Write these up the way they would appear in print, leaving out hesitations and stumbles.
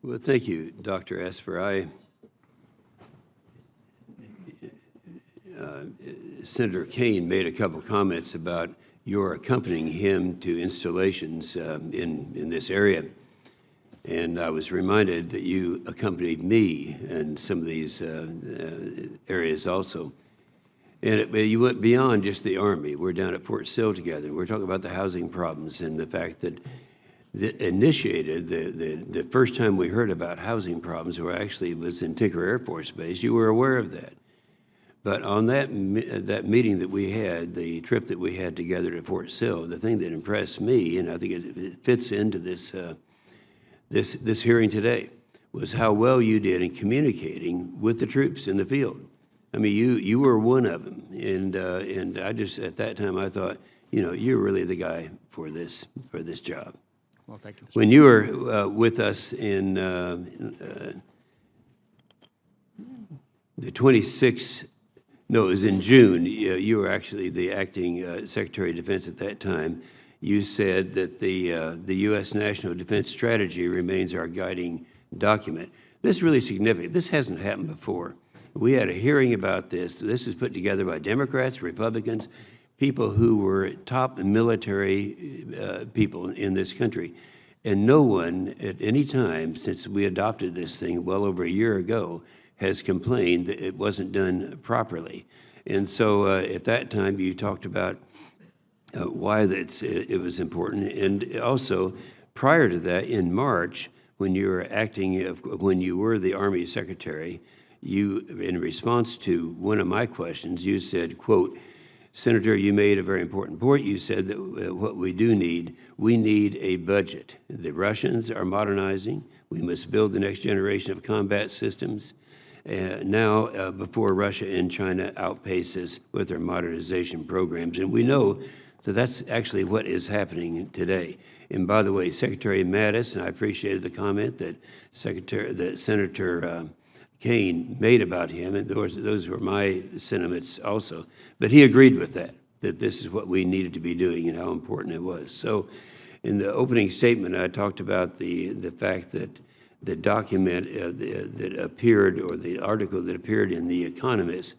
Well, thank you, Dr. Esper. Senator Kane made a couple comments about your accompanying him to installations in this area. And I was reminded that you accompanied me in some of these areas also. And you went beyond just the Army. We're down at Fort Sill together. We're talking about the housing problems and the fact that initiated the first time we heard about housing problems was in Tinker Air Force Base. You were aware of that. But on that meeting that we had, the trip that we had together to Fort Sill, the thing that impressed me, and I think it fits into this this hearing today, was how well you did in communicating with the troops in the field. I mean, you were one of them, and I just at that time I thought, you know, you're really the guy for this job. Well, thank you. When you were with us in the 26th. No, it was in June. You were actually the acting Secretary of Defense at that time. You said that the U.S. National Defense Strategy remains our guiding document. This is really significant. This hasn't happened before. We had a hearing about this. This was put together by Democrats, Republicans, people who were top military people in this country. And no one at any time since we adopted this thing well over a year ago has complained that it wasn't done properly. And so at that time, you talked about why it was important. And also, prior to that, in March, when you were the Army Secretary, you, in response to one of my questions, you said, quote, Senator, you made a very important point. You said that what we need a budget. The Russians are modernizing. We must build the next generation of combat systems. Now, before Russia and China outpace us with their modernization programs. And we know that that's actually what is happening today. And by the way, Secretary Mattis, and I appreciated the comment that Senator Kane made about him, and those were my sentiments also. But he agreed with that this is what we needed to be doing and how important it was. So in the opening statement, I talked about the fact that the document that appeared, or the article that appeared in The Economist,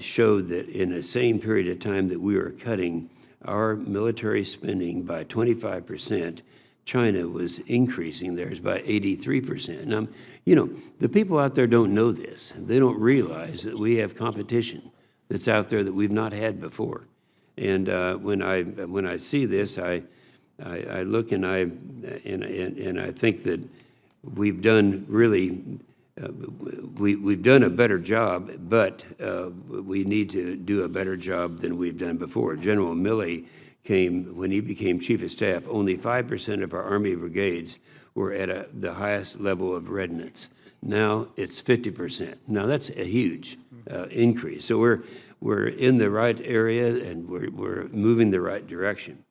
showed that in the same period of time that we were cutting our military spending by 25%, China was increasing theirs by 83%. Now, you know, the people out there don't know this. They don't realize that we have competition that's out there that we've not had before. And when I see this, I look and I think that we've done really, we've done a better job, but we need to do a better job than we've done before. General Milley when he became Chief of Staff, only 5% of our Army brigades were at the highest level of readiness. Now it's 50%. Now that's a huge increase. So we're in the right area and we're moving the right direction.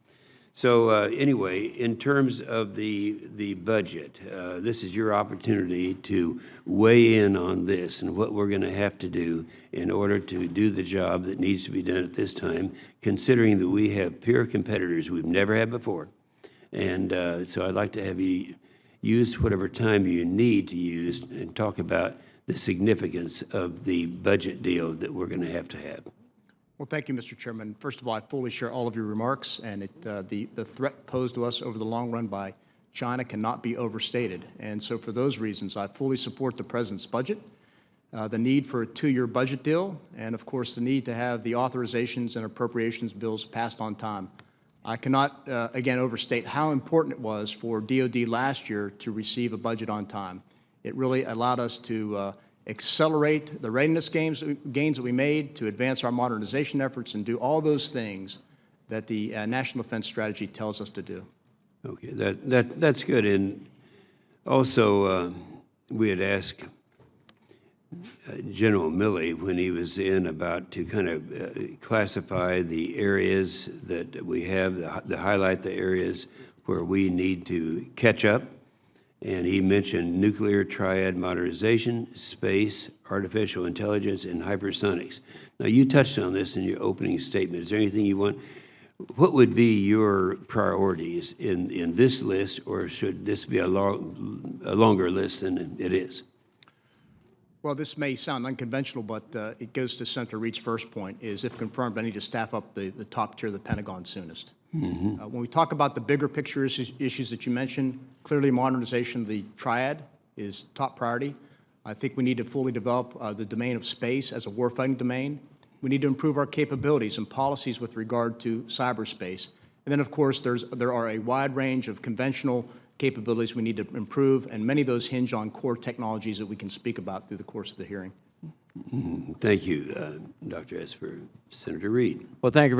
So anyway, in terms of the budget, this is your opportunity to weigh in on this and what we're going to have to do in order to do the job that needs to be done at this time, considering that we have peer competitors we've never had before. And so I'd like to have you use whatever time you need to use and talk about the significance of the budget deal that we're going to have. Well, thank you, Mr. Chairman. First of all, I fully share all of your remarks, and the threat posed to us over the long run by China cannot be overstated. And so for those reasons, I fully support the President's budget, the need for a 2-year budget deal, and of course the need to have the authorizations and appropriations bills passed on time. I cannot, again, overstate how important it was for DOD last year to receive a budget on time. It really allowed us to accelerate the readiness gains that we made, to advance our modernization efforts, and do all those things that the National Defense Strategy tells us to do. Okay, that's good. And also, we had asked General Milley when he was in about to kind of classify the areas that we have, to highlight the areas where we need to catch up. And he mentioned nuclear triad modernization, space, artificial intelligence, and hypersonics. Now, you touched on this in your opening statement. Is there anything you want? What would be your priorities in this list, or should this be a longer list than it is? Well, this may sound unconventional, but it goes to Senator Reed's first point, is if confirmed, I need to staff up the top tier of the Pentagon soonest. When we talk about the bigger picture issues that you mentioned, clearly modernization of the triad is top priority. I think we need to fully develop the domain of space as a warfighting domain. We need to improve our capabilities and policies with regard to cyberspace. And then, of course, there are a wide range of conventional capabilities we need to improve, and many of those hinge on core technologies that we can speak about through the course of the hearing. Thank you, Dr. Esper. Senator Reed. Well, thank you.